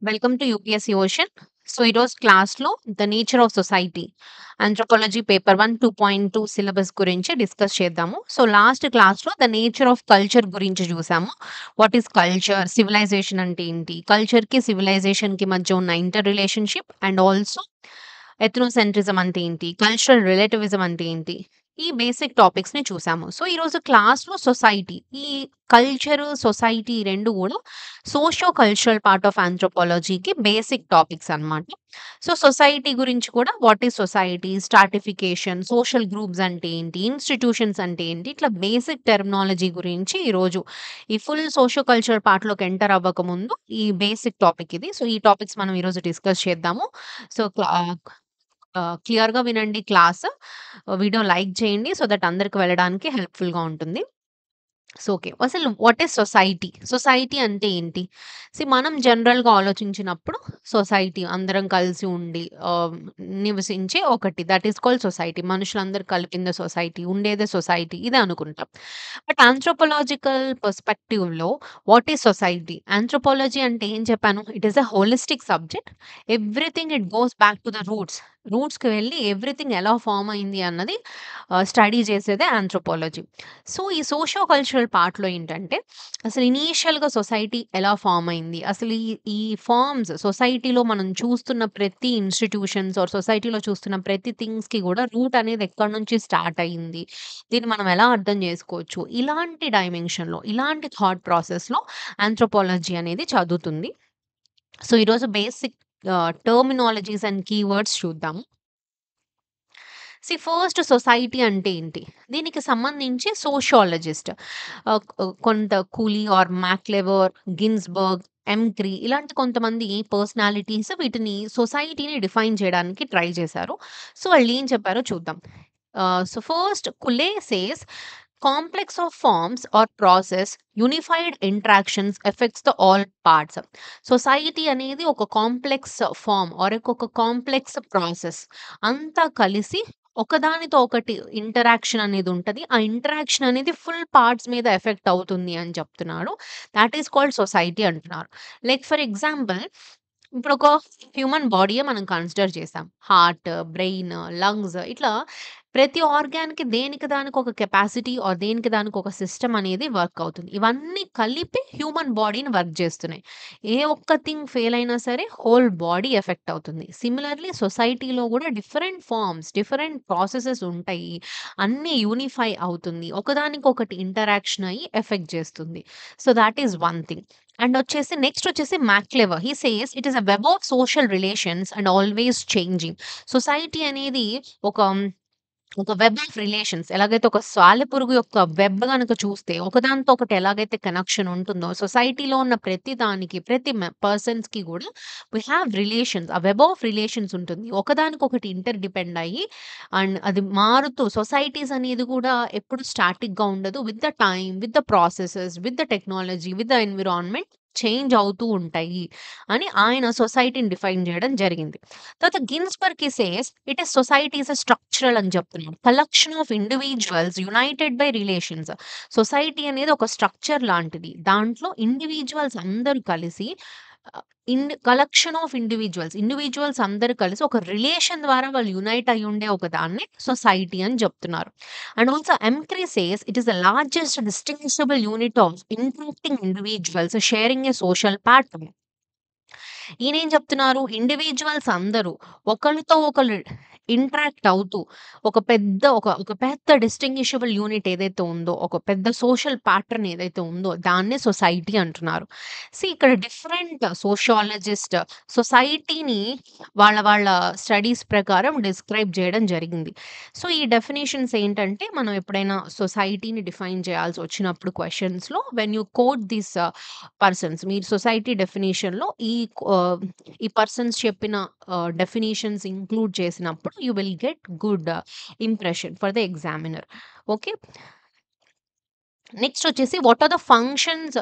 Welcome to UPSC ocean. So, ఈరోజు క్లాస్‌లో the nature of society anthropology paper 1 2.2 syllabus గురించి discuss చేద్దాము. So, last క్లాస్‌లో ద నేచర్ ఆఫ్ కల్చర్ గురించి చూసాము. What is culture? సివిలైజేషన్ అంటే ఏంటి? కల్చర్‌కి, సివిలైజేషన్‌కి మధ్య ఉన్న inter relationship and also ethnocentrism అంటే ఏంటి? కల్చరల్ రిలేటివిజం అంటే ఏంటి? ఈ బేసిక్ టాపిక్స్‌ని చూసాము. సో, ఈరోజు క్లాస్‌లో సొసైటీ, ఈ కల్చర్, సొసైటీ 2 కూడా సోషియో కల్చరల్ పార్ట్ ఆఫ్ ఆంథ్రోపాలజీకి బేసిక్ టాపిక్స్ అన్నమాట. సో, సొసైటీ గురించి కూడా what is society, stratification, social groups అంటే ఏంటి, ఇన్‌స్టిట్యూషన్స్ అంటే ఏంటి, ఇట్లా బేసిక్ టెర్మినాలజీ గురించి ఈరోజు ఈ ఫుల్ సోషియో కల్చరల్ పార్ట్‌లోకి ఎంటర్ అవ్వకముందు ఈ బేసిక్ టాపిక్ ఇది. సో, ఈ టాపిక్స్ మనం ఈరోజు డిస్కస్ చేద్దాము. సో, క్లియర్‌గా వినండి క్లాస్. వీడియో లైక్ చేయండి సో దట్ అందరికి వెళ్ళడానికి హెల్ప్‌ఫుల్‌గా ఉంటుంది. So, okay. అసలు వాట్ ఈస్ సొసైటీ? సొసైటీ అంటే ఏంటి? మనం జనరల్‌గా ఆలోచించినప్పుడు సొసైటీ అందరం కలిసి ఉండి నివసించే ఒకటి దట్ ఈస్ కాల్డ్ సొసైటీ. మనుషులందరూ కలిపిందే సొసైటీ. ఉండేదే సొసైటీ ఇదే అనుకుంటాం. బట్ ఆంథ్రోపోలాజికల్ పర్స్పెక్టివ్‌లో వాట్ ఈస్ సొసైటీ? ఆంథ్రోపాలజీ అంటే ఏం చెప్పాను? It is a holistic subject. Everything it goes back to the roots. రూట్స్‌కి వెళ్లి ఎవ్రీథింగ్ ఎలా ఫార్మ్ అయింది అన్నది స్టడీ చేసేదే ఆంథ్రోపాలజీ. సో, ఈ సోషియో కల్చరల్ పార్ట్‌లో ఏంటంటే, అసలు ఇనీషియల్‌గా సొసైటీ ఎలా ఫార్మ్ అయింది? అసలు ఈ ఫార్మ్స్ సొసైటీలో మనం చూస్తున్న ప్రతి ఇన్‌స్టిట్యూషన్స్ ఆర్ సొసైటీలో చూస్తున్న ప్రతి థింగ్స్‌కి గూడా రూట్ అనేది ఎక్కడి నుంచి స్టార్ట్ అయింది? దీన్ని మనం ఎలా అర్థం జేసుకోవచ్చు? ఇలాంటి డైమెన్షన్‌లో, ఇలాంటి థాట్ ప్రాసెస్‌లో ఆంథ్రోపాలజీ అనేది చదువుతుంది. సో, ఈరోజు బేసిక్ టర్మినాలజీస్ అండ్ కీవర్డ్స్ చూద్దాము. ఫస్ట్ సొసైటీ అంటే ఏంటి? దీనికి సంబంధించి సోషియాలజిస్ట్ కొంత కూలీ ఆర్ మ్యాక్లెవర్, గిన్స్‌బర్గ్, ఎమ్. ఇలాంటి కొంతమంది పర్సనాలిటీస్ వీటిని సొసైటీని డిఫైన్ చేయడానికి ట్రై చేశారు. సో, వాళ్ళేం చెప్పారో చూద్దాం. First Cooley says complex of forms or process unified interactions effects the all parts. Society అనేది ఒక కాంప్లెక్స్ ఫార్మ్ ఆర్ ఒక కాంప్లెక్స్ ప్రాసెస్. అంతా కలిసి ఒకదానితో ఒకటి ఇంటరాక్షన్ అనేది ఉంటది. ఆ ఇంటరాక్షన్ అనేది ఫుల్ పార్ట్స్ మీద ఎఫెక్ట్ అవుతుంది అని చెప్తున్నాడు. థాట్ ఈస్ కాల్డ్ సొసైటీ అంటున్నారు. లైక్ ఫర్ ఎగ్జాంపుల్, ఇప్పుడు ఒక హ్యూమన్ బాడీయే మనం కన్సిడర్ చేసాం. హార్ట్, బ్రెయిన్, లంగ్స్ ఇట్లా ప్రతి ఆర్గాన్‌కి దేనికి దానికి ఒక కెపాసిటీ ఆర్ దేనికి దానికి ఒక సిస్టమ్ అనేది వర్క్ అవుతుంది. ఇవన్నీ కలిపి హ్యూమన్ బాడీని వర్క్ చేస్తున్నాయి. ఏ ఒక్క థింగ్ ఫెయిల్ అయినా సరే హోల్ బాడీ ఎఫెక్ట్ అవుతుంది. సిమిలర్‌లీ సొసైటీలో కూడా డిఫరెంట్ ఫార్మ్స్, డిఫరెంట్ ప్రాసెసెస్ ఉంటాయి. అన్నీ యూనిఫై అవుతుంది. ఒకదానికొకటి ఇంటరాక్షన్ అయ్యి ఎఫెక్ట్ చేస్తుంది. So, that is one thing. And next వచ్చేసి MacIver. He says it is a web of social relations and always changing. Society అనేది ఒక ఒక వెబ్ ఆఫ్ రిలేషన్స్. ఎలాగైతే ఒక సాలెపురుగు యొక్క వెబ్ గనక చూస్తే ఒకదానితో ఒకటి ఎలాగైతే కనెక్షన్ ఉంటుందో, సొసైటీలో ఉన్న ప్రతి దానికి, ప్రతి పర్సన్స్‌కి గూడా వి హావ్ రిలేషన్స్. ఆ వెబ్ ఆఫ్ రిలేషన్స్ ఉంటుంది. ఒకదానికొకటి ఇంటర్ డిపెండ్ అయ్యి అండ్ అది మారుతూ సొసైటీస్ అనేది గూడా ఎప్పుడు స్టాటిక్‌గా ఉండదు. With the time, with the processes, with the technology, with the environment change అవుతూ ఉంటాయి అని ఆయన సొసైటీని డిఫైన్ జేయడం జరిగింది. తర్వాత Ginsburg says it is society is a structural అని చెప్తున్నాడు. Collection of individuals United by relations. Society అనేది ఒక స్ట్రక్చర్ లాంటిది. దాంట్లో ఇండివిడ్యువల్స్ అందరూ కలిసి ఆహ్, కలెక్షన్ ఆఫ్ ఇండివిడ్యువల్స్ అందరూ కలిసి ఒక రిలేషన్ ద్వారా వాళ్ళు యునైట్ అయ్యి ఉండే ఒక దాన్ని సొసైటీ అని చెప్తున్నారు. అండ్ ఆల్సో ఎంక్రీ says it is the largest distinguishable unit of interacting individuals sharing a social pattern. ఈయనేం చెప్తున్నారు? ఇండివిడ్యువల్స్ అందరూ ఒకళ్ళతో ఒకళ్ళు ఇంటరాక్ట్ అవుతూ ఒక పెద్ద డిస్టింగ్విషబుల్ యూనిట్ ఏదైతే ఉందో, ఒక పెద్ద సోషల్ ప్యాటర్న్ ఏదైతే ఉందో దాన్నే సొసైటీ అంటున్నారు. ఇక్కడ డిఫరెంట్ సోషియాలజిస్ట్ సొసైటీని వాళ్ళ స్టడీస్ ప్రకారం డిస్క్రైబ్ చేయడం జరిగింది. ఈ డెఫినిషన్స్ ఏంటంటే మనం ఎప్పుడైనా సొసైటీని డిఫైన్ చేయాల్సి వచ్చినప్పుడు క్వెషన్స్‌లో when you quote this persons మీరు సొసైటీ డెఫినిషన్‌లో ఈ పర్సన్స్ చెప్పిన డెఫినిషన్స్ ఇంక్లూడ్ చేసినప్పుడు you will get good impression for the examiner. Okay. Next వచ్చేసి what are the functions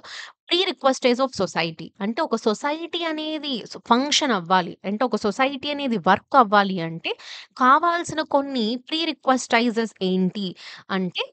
prerequisites of society. అంటే ఒక సొసైటీ అనేది ఫంక్షన్ అవ్వాలి. అంటే ఒక సొసైటీ అనేది వర్క్ అవ్వాలి అంటే కావాల్సిన కొన్ని ప్రీ రిక్వెస్టైజెస్ ఏంటి అంటే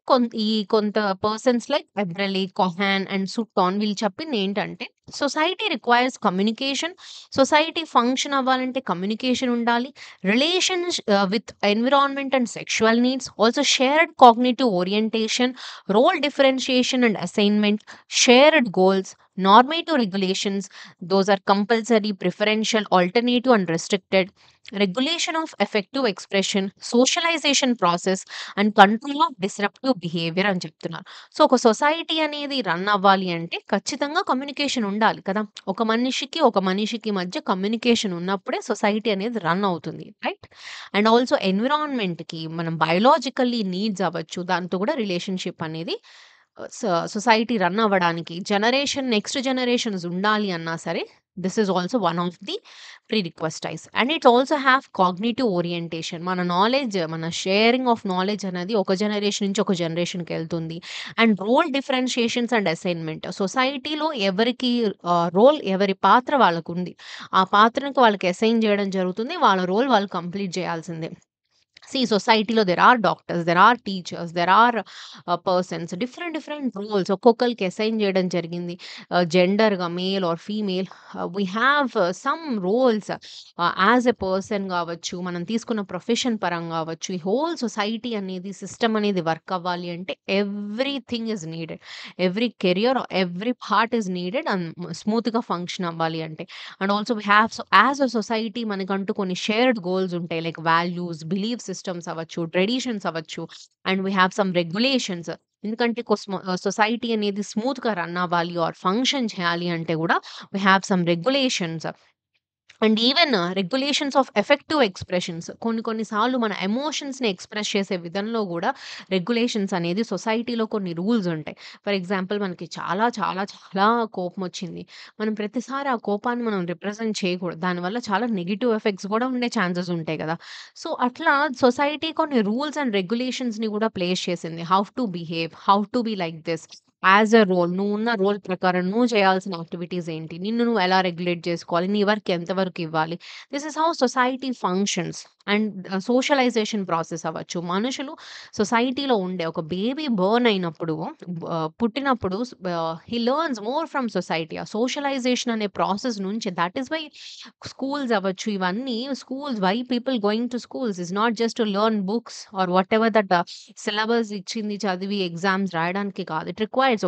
కొంత persons like Aberle, Cohen and Sutton వీళ్ళు చెప్పిందేంటంటే society requires communication. Society function అవ్వాలంటే కమ్యూనికేషన్ ఉండాలి. Relations with environment and sexual needs. Also shared cognitive orientation, role differentiation and assignment, shared goals, normative regulations, those are compulsory, preferential, alternative, and restricted, regulation of effective expression, socialization process, and control of disruptive behavior అని చెప్తున్నారు. So, ఒక society అనేది run అవ్వాలి అంటే ఖచ్చితంగా communication ఉండాలి కదా! ఒక మనిషికి మధ్య కమ్యూనికేషన్ ఉన్నప్పుడే సొసైటీ అనేది రన్ అవుతుంది. రైట్? అండ్ ఆల్సో ఎన్విరాన్మెంట్‌కి మనం బయోలాజికల్లీ నీడ్స్ అవ్వచ్చు. దాంతో కూడా రిలేషన్‌షిప్ అనేది సొసైటీ రన్ అవ్వడానికి నెక్స్ట్ జనరేషన్స్ ఉండాలి అన్నా సరే this is also one of the prerequisites. And it also have cognitive orientation. మన షేరింగ్ ఆఫ్ నాలెడ్జ్ అనేది ఒక జనరేషన్ నుంచి ఒక జనరేషన్‌కి వెళ్తుంది. And role differentiations and assignment. సొసైటీలో ఎవరి పాత్ర వాళ్ళకుంది. ఆ పాత్రకి వాళ్ళకి అసైన్ చేయడం జరుగుతుంది. వాళ్ళ రోల్ వాళ్ళు కంప్లీట్ చేయాల్సిందే. సొసైటీలో there are doctors, there are teachers, there are different roles ఒక్కొక్కరికి అసైన్ చేయడం జరిగింది. జెండర్‌గా male or female we have some roles as a person గావచ్చు, మనం తీసుకున్న ప్రొఫెషన్ పరంగా గావచ్చు, ఈ హోల్ సొసైటీ అనేది సిస్టమ్ అనేది వర్క్ అవ్వాలి అంటే everything is needed. Every career, every part is needed and స్మూత్‌గా ఫంక్షన్ అవ్వాలి అంటే. And also we have as a society మనకంటూ కొన్ని షేర్డ్ గోల్స్ ఉంటాయి. లైక్ వాల్యూస్, బిలీఫ్ సిస్టమ్స్ అవ్వచ్చు, ట్రెడిషన్స్ అవ్వచ్చు. And we have some regulations. ఎందుకంటే సొసైటీ అనేది స్మూత్‌గా రన్ అవ్వాలి ఆర్ ఫంక్షన్ చేయాలి అంటే గూడా we have some regulations. And even regulations of effective expressions. కొన్ని సార్లు మన ఎమోషన్స్‌ని ఎక్స్‌ప్రెస్ చేసే విధంలో గూడా రెగ్యులేషన్స్ అనేది సొసైటీలో కొన్ని రూల్స్ ఉంటాయి. ఫర్ ఎగ్జాంపుల్ మనకి చాలా కోపమొచ్చింది. మనం ప్రతిసారి ఆ కోపాన్ని మనం రిప్రజెంట్ చేయకూడదు. దానివల్ల చాలా నెగెటివ్ ఎఫెక్ట్స్ గూడా ఉండే ఛాన్సెస్ ఉంటాయి గదా! సో, అట్లా సొసైటీ కొన్ని రూల్స్ అండ్ రెగ్యులేషన్స్‌ని గూడా ప్లేస్ చేసింది. How to behave, how to be like this. As a role నువ్వున్న రోల్ ప్రకారం నువ్వు చేయాల్సిన యాక్టివిటీస్ ఏంటి? నిన్ను నువ్వు ఎలా రెగ్యులేట్ చేసుకోవాలి? నీ వర్క్ ఎంత వరకు ఇవ్వాలి? This is how society functions. And socialization process అవ్వచ్చు. మనుషులు సొసైటీలో ఉండే ఒక బేబీ బర్న్ అయినప్పుడు పుట్టినప్పుడు he learns more from society. ఆ సోషలైజేషన్ అనే ప్రాసెస్ నుంచి దట్ ఈస్ వై స్కూల్స్ అవ్వచ్చు ఇవన్నీ why people going to schools is not just to learn books or whatever that syllabus ఇచ్చింది చదివి ఎగ్జామ్స్ రాయడానికి కాదు. ఇట్ రిక్వైర్స్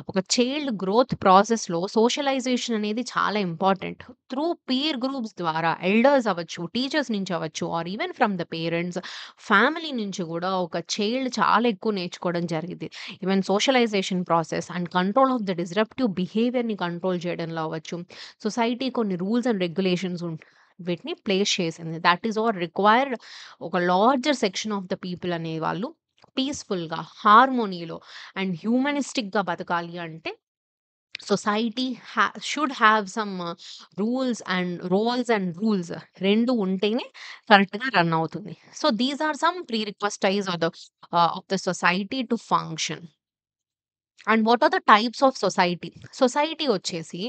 ఒక చైల్డ్ గ్రోత్ ప్రాసెస్‌లో సోషలైజేషన్ అనేది చాలా ఇంపార్టెంట్. త్రూ పీర్ గ్రూప్స్ ద్వారా ఎల్డర్స్ అవ్వచ్చు, టీచర్స్ నుంచి అవ్వచ్చు or even from the parents, family నుంచి గూడా ఒక చైల్డ్ చాలా ఎక్కువ నేర్చుకోవడం జరిగిద్ది. Even socialization process and control of the disruptive బిహేవియర్‌ని కంట్రోల్ చేయడంలో అవ్వచ్చు. సొసైటీ కొన్ని రూల్స్ అండ్ రెగ్యులేషన్స్ వీటిని ప్లేస్ చేసింది. That is all required. ఒక larger section of the people అనేవాళ్ళు పీస్‌ఫుల్‌గా, హార్మోనీలో అండ్ హ్యూమనిస్టిక్‌గా బతకాలి అంటే society should have some roles and rules 2 ఉంటేనే కరెక్ట్‌గా రన్ అవుతుంది. So, these are some prerequisites of the society to function. And what are the types of society? Society వచ్చేసి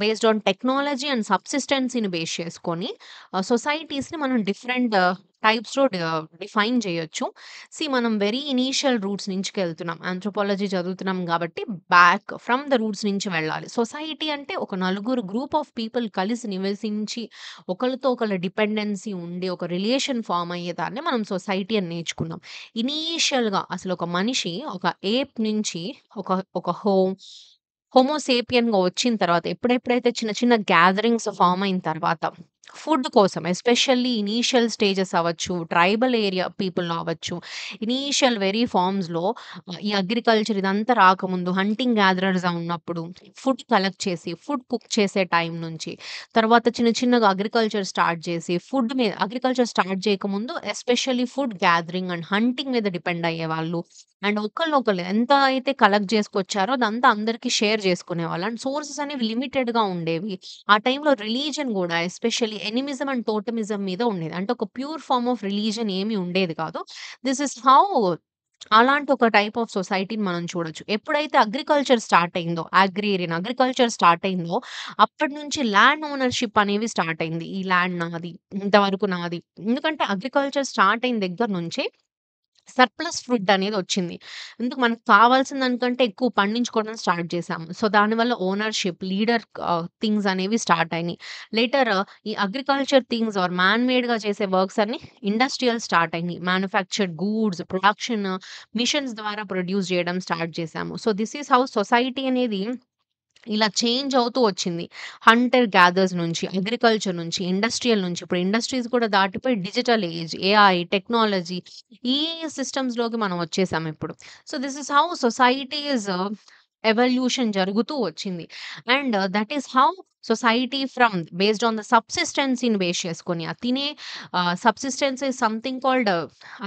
బేస్డ్ ఆన్ టెక్నాలజీ అండ్ సబ్సిస్టెన్సీని base చేసుకొని సొసైటీస్‌ని మనం different టైప్స్‌లో define చేయొచ్చు. మనం వెరీ ఇనీషియల్ రూట్స్ నుంచికెళ్తున్నాం. ఆంథ్రోపాలజీ చదువుతున్నాం కాబట్టి ఫ్రమ్ ద రూట్స్ నుంచి వెళ్ళాలి. సొసైటీ అంటే ఒక నలుగురు గ్రూప్ ఆఫ్ పీపుల్ కలిసి నివసించి ఒకళ్ళతో ఒకళ్ళ డిపెండెన్సీ ఉండి ఒక రిలేషన్ ఫార్మ్ అయ్యేదాన్ని మనం సొసైటీ అని నేర్చుకున్నాం. ఇనీషియల్‌గా అసలొక మనిషి ఒక ఏప్ నుంచి ఒక ఒక హోమోసేపియన్‌గా వచ్చిన తర్వాత ఎప్పుడెప్పుడైతే చిన్న చిన్న గ్యాదరింగ్స్ ఫార్మ్ అయిన తర్వాత ఫుడ్ కోసం ఎస్పెషల్లీ ఇనీషియల్ స్టేజెస్ అవ్వచ్చు, ట్రైబల్ ఏరియా పీపుల్ అవ్వచ్చు. ఇనీషియల్ వెరీ ఫార్మ్స్‌లో ఈ అగ్రికల్చర్ ఇదంతా రాకముందు హంటింగ్ గ్యాదరర్స్‌గా ఉన్నప్పుడు ఫుడ్ కలెక్ట్ చేసి, ఫుడ్ కుక్ చేసే టైం నుంచి తర్వాత చిన్న చిన్నగా అగ్రికల్చర్ స్టార్ట్ చేయకముందు especially food gathering and hunting మీద డిపెండ్ అయ్యేవాళ్ళు. అండ్ ఒకళ్ళనొకళ్ళు ఎంత అయితే కలెక్ట్ చేసుకొచ్చారో అదంతా అందరికి షేర్ చేసుకునేవాళ్ళు. అండ్ సోర్సెస్ అనేవి లిమిటెడ్‌గా ఉండేవి. ఆ టైంలో రిలీజియన్ గూడా ఎస్పెషల్లీ ఎనిమిజం అండ్ టోటమిజం మీద ఉండేది. అంటే ఒక ప్యూర్ ఫార్మ్ ఆఫ్ రిలీజియన్ ఏమి ఉండేది కాదు. దిస్ ఇస్ హౌ అలాంటి ఒక టైప్ ఆఫ్ సొసైటీని మనం చూడొచ్చు. ఎప్పుడైతే అగ్రికల్చర్ స్టార్ట్ అయిందో అప్పటి నుంచి ల్యాండ్ ఓనర్‌షిప్ అనేవి స్టార్ట్ అయింది. ఈ ల్యాండ్ నాది. ఇంతవరకు నాది. ఎందుకంటే అగ్రికల్చర్ స్టార్ట్ అయిన దగ్గర నుంచే సర్ప్లస్ ఫుడ్ అనేదొచ్చింది. ఎందుకు మనకు కావాల్సిన దానికంటే ఎక్కువ పండించుకోవడం స్టార్ట్ చేశాము. సో, దానివల్ల ఓనర్‌షిప్, థింగ్స్ అనేవి స్టార్ట్ అయినాయి. లేటర్ ఈ అగ్రికల్చర్ థింగ్స్ ఆర్ మ్యాన్ మేడ్‌గా చేసే వర్క్స్ అన్నీ ఇండస్ట్రియల్ స్టార్ట్ అయినాయి. మ్యానుఫ్యాక్చర్డ్ గూడ్స్, ప్రొడక్షన్ మిషన్స్ ద్వారా ప్రొడ్యూస్ చేయడం స్టార్ట్ చేశాము. So, this is how society అనేది ఇలా చేంజ్ అవుతూ వచ్చింది. హంటర్ గ్యాదర్స్ నుంచి, అగ్రికల్చర్ నుంచి, ఇండస్ట్రియల్ నుంచి, ఇప్పుడు ఇండస్ట్రీస్ కూడా దాటిపోయి డిజిటల్ ఏజ్, ఏఐ, టెక్నాలజీ ఈ సిస్టమ్స్‌లోకి మనం వచ్చేసాం ఇప్పుడు. So, this is how society is evolution జరుగుతూ వచ్చింది. And that is how society from based on the సబ్సిస్టెన్సీని బేస్ చేసుకొని, తినే subsistence is something called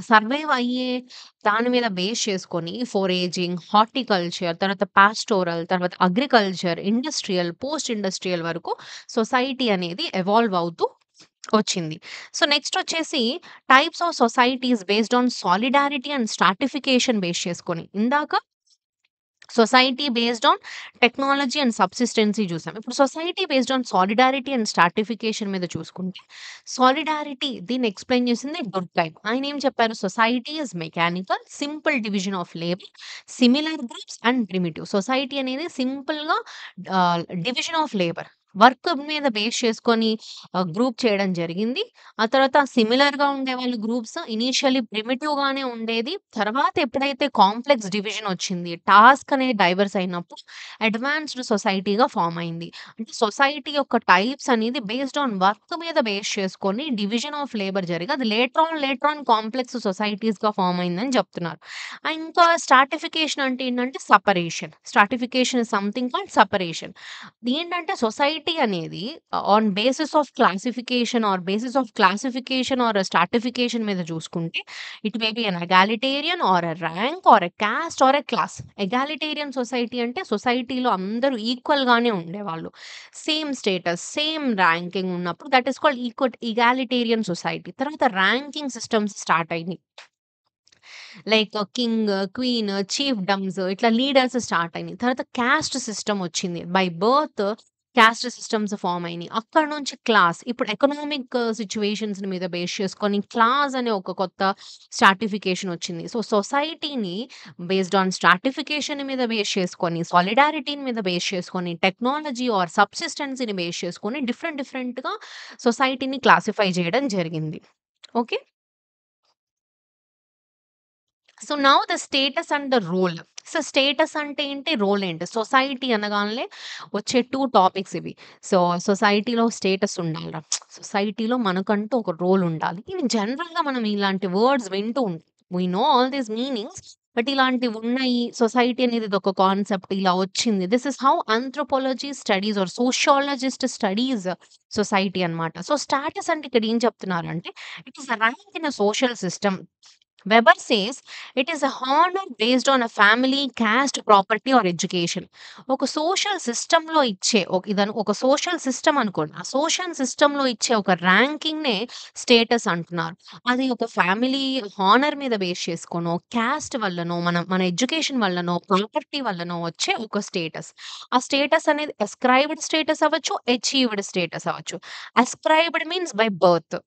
survive అయ్యే దాని మీద బేస్ చేసుకొని ఫోరేజింగ్, హార్టికల్చర్, తర్వాత పాస్టోరల్, తర్వాత అగ్రికల్చర్, ఇండస్ట్రియల్, పోస్ట్ ఇండస్ట్రియల్ వరకు సొసైటీ అనేది ఎవాల్వ్ అవుతూ వచ్చింది. సో, నెక్స్ట్ వచ్చేసి types of societies based on solidarity and stratification base చేసుకొని. ఇందాక society based on technology and సబ్సిస్టెన్సీ చూసాం. ఇప్పుడు society based on solidarity and stratification మీద చూసుకుంటే, సాలిడారిటీ దీన్ని ఎక్స్‌ప్లెయిన్ చేసింది డుర్కైమ్. ఆయనేం చెప్పారు? Society is mechanical, simple division of labour, similar groups and primitive. Society అనేది సింపుల్‌గా డివిజన్ ఆఫ్ లేబర్. వర్క్ మీద బేస్ చేసుకొని గ్రూప్ చేయడం జరిగింది. ఆ తర్వాత సిమిలర్‌గా ఉండేవాళ్ళు గ్రూప్స్ ఇనీషియల్లీ ప్రిమిటివ్‌గానే ఉండేది. తర్వాత ఎప్పుడైతే కాంప్లెక్స్ డివిజన్ వచ్చింది, టాస్క్ అనేది డైవర్స్ అయినప్పుడు అడ్వాన్స్‌డ్ సొసైటీగా ఫార్మ్ అయింది. అంటే సొసైటీ యొక్క టైప్స్ అనేది బేస్డ్ ఆన్ వర్క్ మీద బేస్ చేసుకొని డివిజన్ ఆఫ్ లేబర్ జరిగి అది లేటర్ ఆన్ కాంప్లెక్స్ సొసైటీస్‌గా ఫార్మ్ అయిందని చెప్తున్నారు. ఇంకా స్ట్రాటిఫికేషన్ అంటే ఏంటంటే separation. Stratification is something called separation. ఏంటంటే సొసైటీ అనేది on basis of classification or stratification మీద చూసుకుంటే it may be an egalitarian or a rank or a cost are a class. Egalitarian society అంటే సొసైటీలో అందరూ ఈక్వల్ గానే ఉండేవాళ్ళు. సేమ్ స్టేటస్, సేమ్ ర్యాంకింగ్ ఉన్నప్పుడు that is called egalitarian society. తర్వాత ranking systems start అయినాయి. లైక్ కింగ్, క్వీన్, చీఫ్‌డమ్స్ ఇట్లా లీడర్స్ స్టార్ట్ అయినాయి. తర్వాత కాస్ట్ సిస్టమ్ వచ్చింది. By birth caste systems form అయినాయి. అక్కడి నుంచి క్లాస్ ఇప్పుడు ఎకనామిక్ సిట్యుయేషన్స్ మీద బేస్ చేసుకొని క్లాస్ అనే ఒక కొత్త స్ట్రాటిఫికేషన్ వచ్చింది. సో, సొసైటీని బేస్డ్ ఆన్ స్ట్రాటిఫికేషన్ మీద బేస్ చేసుకొని, సాలిడారిటీని మీద బేస్ చేసుకొని, టెక్నాలజీ ఆర్ సబ్సిస్టెన్సీని బేస్ చేసుకొని డిఫరెంట్‌గా సొసైటీని క్లాసిఫై చేయడం జరిగింది. Okay. So, now the status and the role. So, status అంటే ఏంటి? రోల్ ఏంటి? సొసైటీ అనగానే వచ్చే 2 టాపిక్స్ ఇవి. సో, సొసైటీలో స్టేటస్ ఉండాలిరా. సొసైటీలో మనకంటూ ఒక రోల్ ఉండాలి. ఇవి జనరల్‌గా మనం ఇలాంటి వర్డ్స్ వింటూ ఉంటాం. We know all these meanings. But ఇలాంటివి ఉన్నాయి. సొసైటీ అనేది ఇదొక కాన్సెప్ట్ ఇలా వచ్చింది. This is how anthropology studies or sociologist studies society అన్నమాట. సో, స్టేటస్ అంటే ఇక్కడ ఏం చెప్తున్నారంటే, it is a rank in a social system. Weber says it is a honor based on a family, caste, property or education. ఒక social సిస్టమ్‌లో ఇచ్చే ఒక social system అనుకోండి. ఆ సోషల్ సిస్టమ్‌లో ఇచ్చే ఒక ర్యాంకింగ్‌నే స్టేటస్ అంటున్నారు. అది ఒక ఫ్యామిలీ హానర్ మీద బేస్ చేసుకోనో, కాస్ట్ వల్లనో, మన ఎడ్యుకేషన్ వల్లనో, ప్రాపర్టీ వల్లనో వచ్చే ఒక స్టేటస్. ఆ స్టేటస్ అనేది అస్క్రైబ్డ్ స్టేటస్ అవ్వచ్చు, అచీవ్డ్ స్టేటస్ అవ్వచ్చు. అస్క్రైబ్డ్ మీన్స్ బై బర్త్.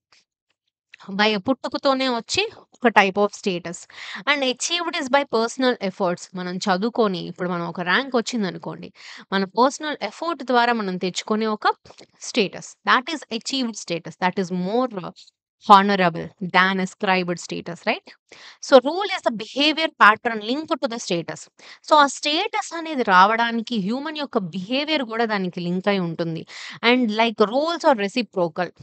పుట్టుకతోనే వచ్చి ఒక type of status. And achieved is by personal efforts. మనం చదువుకొని ఇప్పుడు మనం ఒక ర్యాంక్ వచ్చిందనుకోండి. మన పర్సనల్ ఎఫర్ట్ ద్వారా మనం తెచ్చుకునే ఒక status. That is achieved status. That is more honourable than ascribed status right? So, rule is the behaviour pattern linked to the status. So, ఆ స్టేటస్ అనేది రావడానికి హ్యూమన్ యొక్క బిహేవియర్ గూడా దానికి లింక్ అయి ఉంటుంది. And like roles are reciprocal.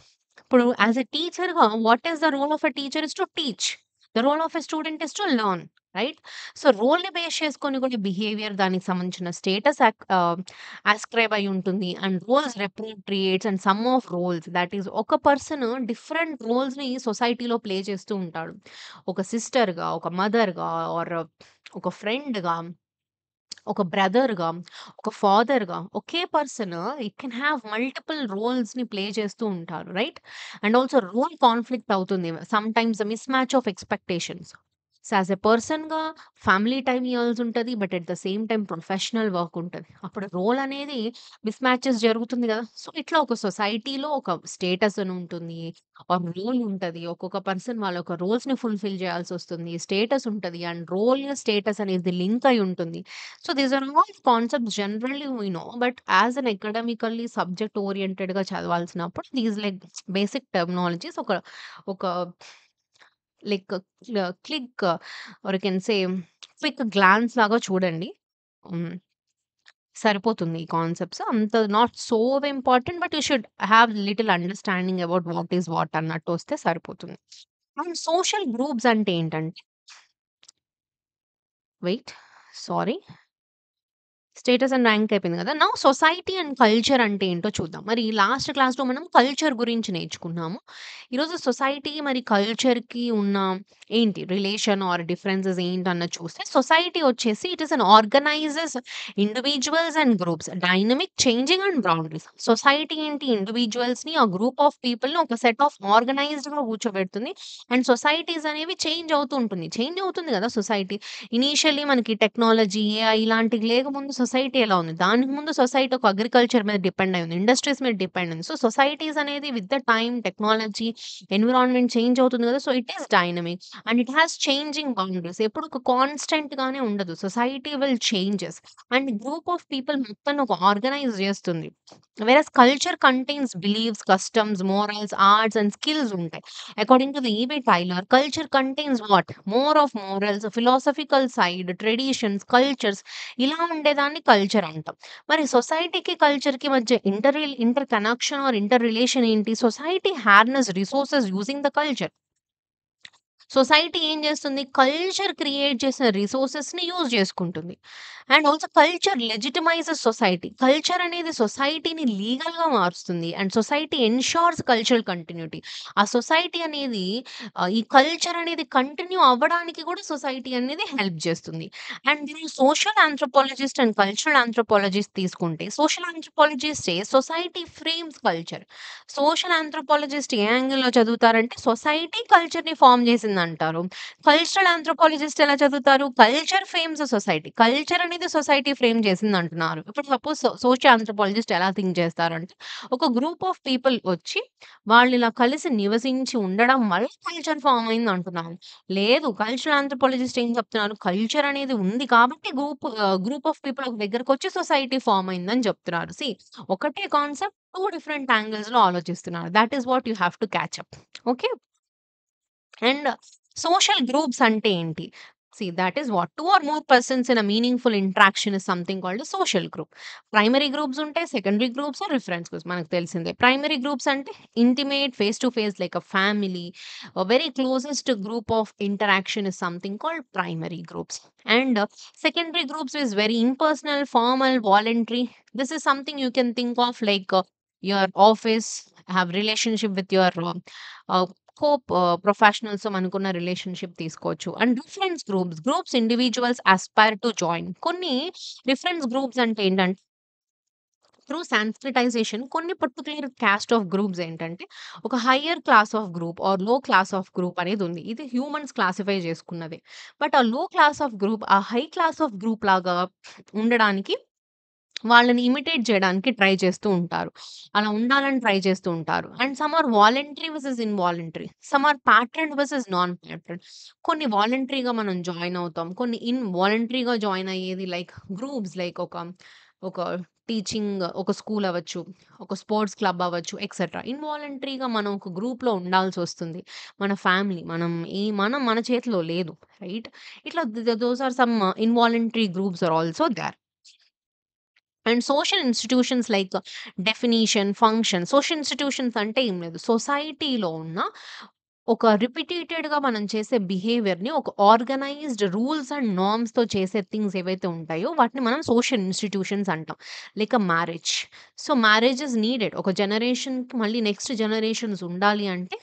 ఇప్పుడు as a టీచర్‌గా what is the role of a teacher is to teach. The role of a student is to learn. Right? So, రోల్‌ని బేస్ చేసుకొని కూడా బిహేవియర్ దానికి సంబంధించిన స్టేటస్ అస్క్రైబ్ అయ్యి ఉంటుంది. And roles రిప్రొప్రియేట్స్ and some of roles that is ఒక person different రోల్స్‌ని సొసైటీలో ప్లే చేస్తూ ఉంటాడు. ఒక సిస్టర్‌గా, ఒక మదర్‌గా ఆర్ ఒక ఫ్రెండ్‌గా, ఒక బ్రదర్‌గా, ఒక ఫాదర్‌గా ఒకే person it can have multiple రోల్స్‌ని ప్లే చేస్తూ ఉంటారు. Right? And also role conflict అవుతుంది. Sometimes mismatch of expectations. So, as a పర్సన్‌గా ఫ్యామిలీ టైమ్ ఇయ్యాల్సుంటది. But at the same time professional work ఉంటది. అప్పుడు రోల్ అనేది మిస్ మ్యాచెస్ జరుగుతుంది గదా! సో, ఇట్లా ఒక సొసైటీలో ఒక స్టేటస్ అని ఉంటుంది. ఒక రోల్ ఉంటది. ఒక్కొక్క పర్సన్ వాళ్ళ యొక్క రోల్స్‌ని ఫుల్‌ఫిల్ చేయాల్సొస్తుంది. స్టేటస్ ఉంటది. అండ్ రోల్, స్టేటస్ అనేది లింక్ అయి ఉంటుంది. So, these are all concepts generally we know. But as an academically subject ఓరియెంటెడ్‌గా చదవాల్సినప్పుడు దీస్ లైక్ బేసిక్ టెర్మినాలజీస్ ఒక like click or you can say quick glance లాగా చూడండి. హ్మ్. సరిపోతుంది ఈ కాన్సెప్ట్స్. అంత not so important. But you should have little understanding about what is what అన్నట్టు వస్తే సరిపోతుంది. అండ్ సోషల్ గ్రూప్స్ అంటే ఏంటంటే wait sorry. Status and rank అయిపోయింది కదా! నౌ సొసైటీ అండ్ కల్చర్ అంటే ఏంటో చూద్దాం. మరి లాస్ట్ క్లాస్‌లో మనం కల్చర్ గురించి నేర్చుకున్నాము. ఈరోజు సొసైటీ మరి కల్చర్‌కి ఉన్న ఏంటి రిలేషన్ ఆర్ డిఫరెన్సెస్ ఏంటన్నది చూస్తే సొసైటీ వచ్చేసి it is an organises individuals and groups dynamic, changing and boundaries. Society ఏంటి ఇండివిడ్యువల్స్‌ని ఆ గ్రూప్ ఆఫ్ పీపుల్‌ని ఒక సెట్ ఆఫ్ ఆర్గనైజ్డ్‌గా కూర్చోబెడుతుంది. అండ్ సొసైటీస్ అనేవి చేంజ్ అవుతూ ఉంటుంది. చేంజ్ అవుతుంది కదా సొసైటీ. ఇనీషియల్లీ మనకి టెక్నాలజీ, ఏఐ ఇలాంటివి లేకముందు సొసైటీ ఎలా ఉంది? దానికి ముందు సొసైటీ ఒక అగ్రికల్చర్ మీద డిపెండ్ అయి ఉంది. ఇండస్ట్రీస్ మీద డిపెండ్ ఉంది. సో, సొసైటీస్ అనేది with the time, technology, environment change అవుతుంది కదా! So, it is dynamic and it has changing boundaries. ఎప్పుడు ఒక కాన్స్టెంట్ గానే ఉండదు. Society will changes and group of people మొత్తాన్ని ఒక ఆర్గనైజ్ చేస్తుంది. Various culture contains beliefs, customs, morals, arts and skills ఉంటాయి. According to the EV Tylor, culture contains what? More of morals, philosophical side, traditions, cultures ఇలా ఉండేదాన్ని culture అంటాం. మరి సొసైటీకి, కల్చర్‌కి మధ్య interconnection or interrelation ఏంటి? Society harness resources using the culture. Society ఏం చేస్తుంది? కల్చర్ క్రియేట్ చేసిన రిసోర్సెస్‌ని యూజ్ చేసుకుంటుంది. And also culture legitimises society. Culture అనేది సొసైటీని లీగల్‌గా మారుస్తుంది. And society ensures cultural continuity. ఆ సొసైటీ అనేది ఈ కల్చర్ అనేది కంటిన్యూ అవ్వడానికి కూడా సొసైటీ అనేది హెల్ప్ చేస్తుంది. అండ్ మీరు social anthropologist and cultural anthropologist తీసుకుంటే, social anthropologist society frames culture. Social anthropologist ఏ యాంగిల్‌లో చదువుతారంటే సొసైటీ కల్చర్‌ని ఫార్మ్ చేసిందంటారు. కల్చరల్ ఆంథ్రోపాలజిస్ట్ ఎలా చదువుతారు? Culture frames society. కల్చర్ అనేది సొసైటీ ఫ్రేమ్ చేసిందంటున్నారు. ఇప్పుడు సపోజ్ సోషల్ ఆంథ్రోపాలజిస్ట్ ఎలా థింక్ చేస్తారంటే, ఒక గ్రూప్ ఆఫ్ పీపుల్ వచ్చి వాళ్ళిలా కలిసి నివసించి ఉండడం వల్ల కల్చర్ ఫార్మ్ అయిందంటున్నారు. లేదు కల్చరల్ ఆంథ్రోపాలజిస్ట్ ఏం చెప్తున్నారు? కల్చర్ అనేది ఉంది కాబట్టి గ్రూప్ ఆఫ్ పీపుల్ ఒక దగ్గరకొచ్చి సొసైటీ ఫార్మ్ అయిందని చెప్తున్నారు. ఒకటే కాన్సెప్ట్ 2 డిఫరెంట్ యాంగిల్స్‌లో ఆలోచిస్తున్నారు. That is what you have to catch up. Okay. And social groups అంటే ఏంటి? That is what 2 or more persons in a meaningful interaction is something called social group. Primary groups ఉంటాయి. Secondary groups, reference groups మనకు తెలిసిందే. Primary groups అంటే intimate face to face like a family. Very closest group of interaction is something called primary groups. And secondary groups is very impersonal, formal, voluntary. This is something you can think of like your office, have relationship with your uh, ప్రొఫెషనల్స్‌తో మనకున్న relationship తీసుకోవచ్చు. And groups individuals aspire to join. కొన్ని reference groups అంటే ఏంటంటే through సాన్స్క్రిటైజేషన్ కొన్ని particular cost of groups ఏంటంటే ఒక higher class of group or low class of group అనేది ఉంది. ఇది హ్యూమన్స్ క్లాసిఫై చేసుకున్నదే. బట్ ఆ లో క్లాస్ ఆఫ్ గ్రూప్ ఆ హై క్లాస్ ఆఫ్ గ్రూప్ లాగా ఉండడానికి వాళ్ళని ఇమిటేట్ చేయడానికి ట్రై చేస్తూ ఉంటారు. అలా ఉండాలని ట్రై చేస్తూ ఉంటారు. And some are voluntary versus involuntary. Some are patterned versus non patterned. కొన్ని వాలంటరీగా మనం జాయిన్ అవుతాం. కొన్ని ఇన్వాలంటరీగా జాయిన్ అయ్యేది లైక్ గ్రూప్స్ లైక్ ఒక టీచింగ్ ఒక స్కూల్ అవ్వచ్చు, ఒక స్పోర్ట్స్ క్లబ్ అవ్వచ్చు ఎక్సెట్రా. ఇన్వాలంటరీగా మనం ఒక గ్రూప్‌లో ఉండాల్సొస్తుంది. మన ఫ్యామిలీ మనం మన చేతిలో లేదు. రైట్? ఇట్లా those are some involuntary groups are also there. And social institutions like definition, function. Social institutions అంటే ఏం లేదు. సొసైటీలో ఉన్న ఒక రిపిటేటెడ్‌గా మనం చేసే బిహేవియర్‌ని ఒక ఆర్గనైజ్డ్ రూల్స్ అండ్ నార్మ్స్‌తో చేసే థింగ్స్ ఏవైతే ఉంటాయో వాటిని మనం సోషల్ ఇన్‌స్టిట్యూషన్స్ అంటాం. Like marriage. So, marriage is needed. ఒక జనరేషన్‌కి మళ్ళీ నెక్స్ట్ జనరేషన్స్ ఉండాలి అంటే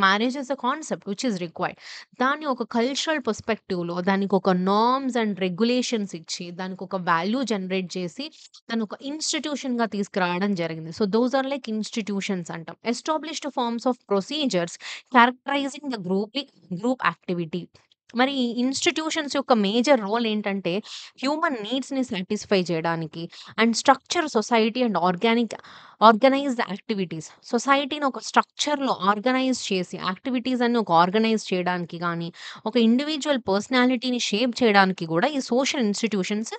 marriage is a concept which is required. దాన్ని ఒక కల్చరల్ పర్స్పెక్టివ్‌లో దానికొక నార్మ్స్ అండ్ రెగ్యులేషన్స్ ఇచ్చి, దానికొక వాల్యూ జనరేట్ చేసి, దాన్నొక ఇన్‌స్టిట్యూషన్‌గా తీసుకురావడం జరిగింది. So, those are like institutions అంటాం. Established forms of procedures characterising the group activity. మరి ఇన్‌స్టిట్యూషన్స్ యొక్క మేజర్ రోల్ ఏంటంటే, హ్యూమన్ నీడ్స్‌ని సాటిస్ఫై చేయడానికి and structure society and organised activities. సొసైటీని ఒక స్ట్రక్చర్‌లో ఆర్గనైజ్ చేసి, యాక్టివిటీస్ అన్ని ఒక ఆర్గనైజ్ చేయడానికి గానీ, ఒక ఇండివిడ్యువల్ పర్సనాలిటీని షేప్ చేయడానికి గూడా ఈ సోషల్ ఇన్‌స్టిట్యూషన్స్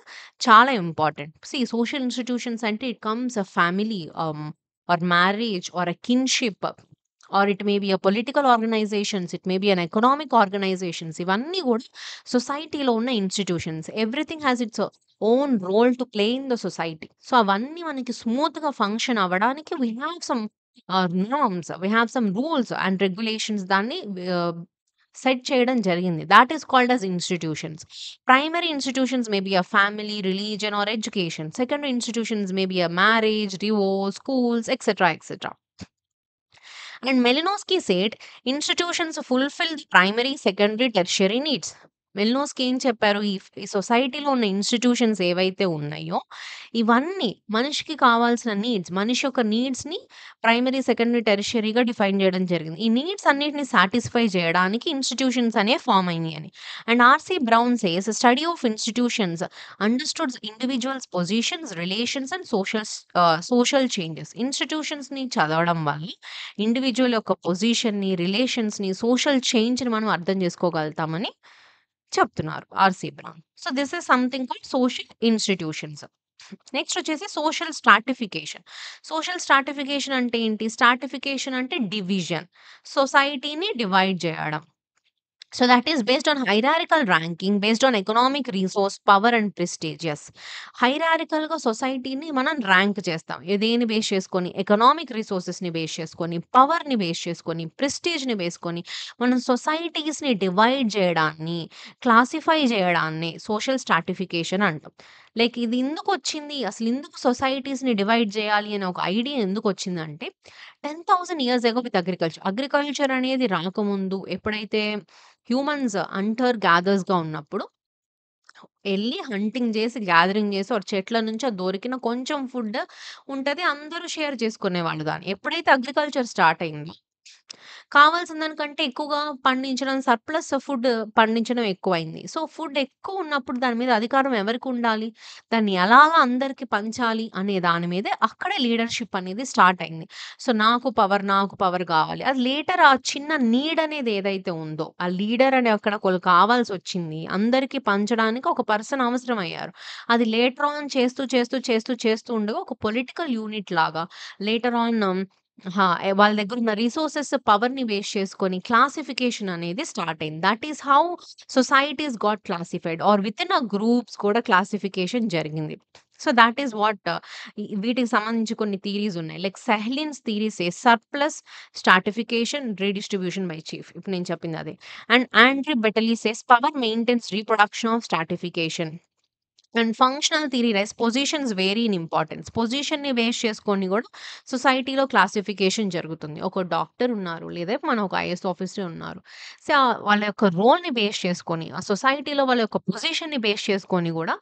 చాలా ఇంపార్టెంట్. సోషల్ ఇన్‌స్టిట్యూషన్స్ అంటే it comes a family or marriage or a kinship or it may be a political organizations, it may be an economic organizations, ఇవన్నీ గూడా సొసైటీలో ఉన్న institutions. Everything has its own role to play in the society. So, అవన్నీ మనకి స్మూత్‌గా function అవ్వడానికి we have some norms, we have some rules and regulations దాన్ని ah, set చేయడం జరిగింది. Thought is called as institutions. Primary institutions may be a family, religion or education. Secondary institutions may be a marriage, divorce, schools, etc., etc. And Malinowski said institutions fulfill the primary, secondary, tertiary needs. మెలినోస్కి ఏం చెప్పారు? ఈ సొసైటీలో ఉన్న institutions ఏవైతే ఉన్నాయో, ఇవన్నీ మనిషికి కావాల్సిన నీడ్స్, మనిషి యొక్క నీడ్స్‌ని ప్రైమరీ, సెకండరీ, టెర్షియరీగా డిఫైన్ చేయడం జరిగింది. ఈ నీడ్స్ అన్నిటిని సాటిస్ఫై చేయడానికి ఇన్‌స్టిట్యూషన్స్ అనేవి ఫార్మ్ అయినాయని. And RC Brown says study of institutions understoods individuals positions, relations and social changes. ఇన్‌స్టిట్యూషన్స్‌ని చదవడం వల్ల ఇండివిడ్యువల్ యొక్క పొజిషన్‌ని, రిలేషన్స్‌ని, సోషల్ చేంజ్‌ని మనం అర్థం చేసుకోగలుగుతామని చెప్తున్నారు RC brown. So, this is something called social institutions. Next వచ్చేసి సోషల్ స్ట్రాటిఫికేషన్. సోషల్ స్ట్రాటిఫికేషన్ అంటే ఏంటి? స్ట్రాటిఫికేషన్ అంటే డివిజన్. సొసైటీని డివైడ్ చేయడం. So that is based on hierarchical ranking, based on economic resource, power and prestige. Yes. హైరారికల్‌గా సొసైటీని మనం rank చేస్తాం. దేన్ని బేస్ చేసుకొని? ఎకనామిక్ రిసోర్సెస్‌ని బేస్ చేసుకొని, పవర్‌ని బేస్ చేసుకొని, ప్రెస్టీజ్‌ని బేసుకొని మనం సొసైటీస్‌ని డివైడ్ చేయడాన్ని, క్లాసిఫై చేయడాన్ని సోషల్ స్ట్రాటిఫికేషన్ అంటాం. లైక్ ఇది ఎందుకొచ్చింది? అసలెందుకు సొసైటీస్‌ని డివైడ్ చేయాలి అనే ఒక ఐడియా ఎందుకొచ్చిందంటే 10,000 years ago with agriculture. Agriculture అనేది రాకముందు ఎప్పుడైతే హ్యూమన్స్ హంటర్ గ్యాదర్స్‌గా ఉన్నప్పుడు ఎళ్లి హంటింగ్ జేసి, గ్యాదరింగ్ జేసి ఒక చెట్ల నుంచి దొరికిన కొంచెం ఫుడ్ ఉంటది. అందరూ షేర్ చేసుకునేవాళ్ళు దాన్ని. ఎప్పుడైతే అగ్రికల్చర్ స్టార్ట్ అయిందో కావాల్సిన దానికంటే ఎక్కువగా పండించడం, సర్ప్లస్ ఫుడ్ పండించడం ఎక్కువైంది. సో, ఫుడ్ ఎక్కువున్నప్పుడు దాని మీద అధికారం ఎవరికుండాలి? దాన్ని ఎలాగా అందరికి పంచాలి అనే దాని మీదే అక్కడే లీడర్‌షిప్ అనేది స్టార్ట్ అయింది. సో, నాకు పవర్ గావాలి. అది లేటర్ ఆ చిన్న నీడ్ అనేది ఏదైతే ఉందో, ఆ లీడర్ అని అక్కడ ఒకళ్ళు కావాల్సొచ్చింది. అందరికి పంచడానికి ఒక పర్సన్ అవసరమయ్యారు. అది లేటర్ ఆన్ చేస్తూ ఉండగా ఒక పొలిటికల్ యూనిట్ లాగా లేటర్ ఆన్ వాళ్ళ దగ్గరున్న రిసోర్సెస్, పవర్‌ని బేస్ చేసుకొని క్లాసిఫికేషన్ అనేది స్టార్ట్ అయింది. That is how societies got classified or within groups కూడా క్లాసిఫికేషన్ జరిగింది. సో, థట్ ఈస్ వాట్ వీటికి సంబంధించి కొన్ని థియరీస్ ఉన్నాయి. Like Sahlins theory says surplus, stratification, redistribution by chief. ఇప్పుడు నేను చెప్పింది అదే. And Andre Beteille says power maintains reproduction of stratification. And functional theory rise positions vary in importance. పొజిషన్‌ని base చేసుకొని గూడా సొసైటీలో క్లాసిఫికేషన్ జరుగుతుంది. ఒక డాక్టర్ ఉన్నారు. లేదా మనం ఒక ఐఏఎస్ ఆఫీసర్ ఉన్నారు. సో, వాళ్ళ యొక్క రోల్‌ని బేస్ చేసుకొని, ఆ సొసైటీలో వాళ్ళ యొక్క పొజిషన్‌ని బేస్ చేసుకొని గూడా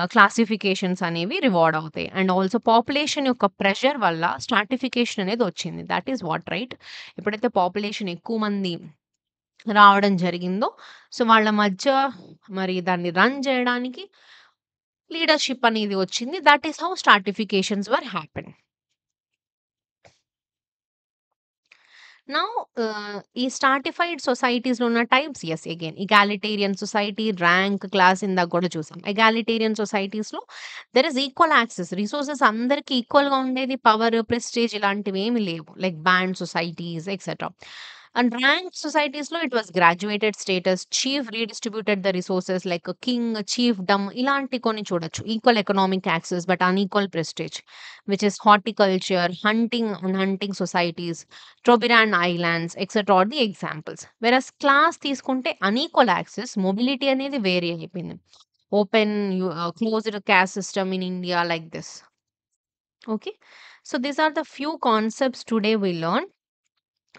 క్లాసిఫికేషన్స్ అనేవి రివార్డ్ అవుతాయి. అండ్ ఆల్సో పాపులేషన్ యొక్క ప్రెషర్ వల్ల స్ట్రాటిఫికేషన్ అనేది వచ్చింది. That is what right. ఎప్పుడైతే పాపులేషన్ ఎక్కువ మంది రావడం జరిగిందో, సో, వాళ్ళ మధ్య మరి దాన్ని రన్ జేయడానికి లీడర్‌షిప్ అనేది వచ్చింది. That is how stratifications were happen. Now ఈ స్ట్రాటిఫైడ్ సొసైటీస్‌లో ఉన్న types yes again egalitarian society, rank, class ఇందాక గూడా చూసాం. ఎగాలిటేరియన్ సొసైటీస్‌లో there is equal access. Resources అందరికి ఈక్వల్‌గా ఉండేది. పవర్, ప్రెస్టీజ్ ఇలాంటివేమి లేవు. Like band societies etcetera. And rank సొసైటీస్‌లో it was graduated status. Chief redistributed the resources like king, chiefdom ఇలాంటి కొన్ని చూడొచ్చు. Equal economic access but unequal prestige which is horticulture, hunting societies, Trobriand Islands etcetera or the examples. Versus class తీసుకుంటే unequal access, mobility అనేది vary అయిపోయింది. Open closed caste system in India like this. Okay. So, these are the few concepts today we learn.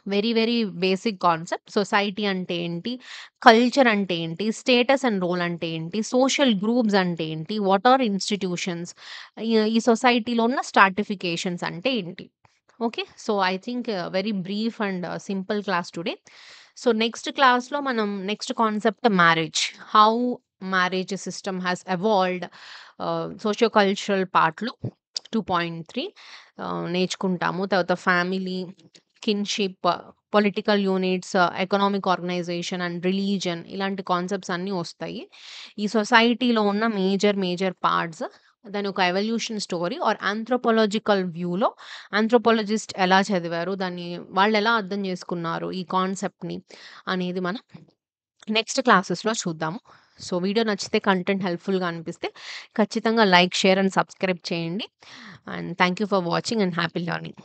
Very basic concept. Society అంటే ఏంటి? Culture అంటే ఏంటి? Status and role అంటే ఏంటి? Social groups అంటే ఏంటి? What are institutions? ఈ సొసైటీలో ఉన్న స్ట్రాటిఫికేషన్స్ అంటే ఏంటి? Okay. So, I think very brief and simple class today. So, next క్లాస్‌లో మనం next concept marriage. How marriage system has evolved socio cultural పార్ట్‌లో 2.3 నేర్చుకుంటాము. తర్వాత family, kinship, political units, economic organization and religion ఇలాంటి concepts అన్నీ వస్తాయి. ఈ సొసైటీలో ఉన్న మేజర్ పార్ట్స్ దాని ఒక ఎవల్యూషన్ స్టోరీ ఆర్ ఆంథ్రోపోలాజికల్ వ్యూలో ఆంథ్రోపోలజిస్ట్ ఎలా చదివారు, దాన్ని వాళ్ళెలా అర్థం చేసుకున్నారు ఈ కాన్సెప్ట్‌ని అనేది మనం నెక్స్ట్ క్లాసెస్‌లో చూద్దాము. సో, వీడియో నచ్చితే కంటెంట్ హెల్ప్‌ఫుల్‌గా అనిపిస్తే ఖచ్చితంగా లైక్, షేర్ అండ్ సబ్స్క్రైబ్ చేయండి. And thank you for watching and happy learning.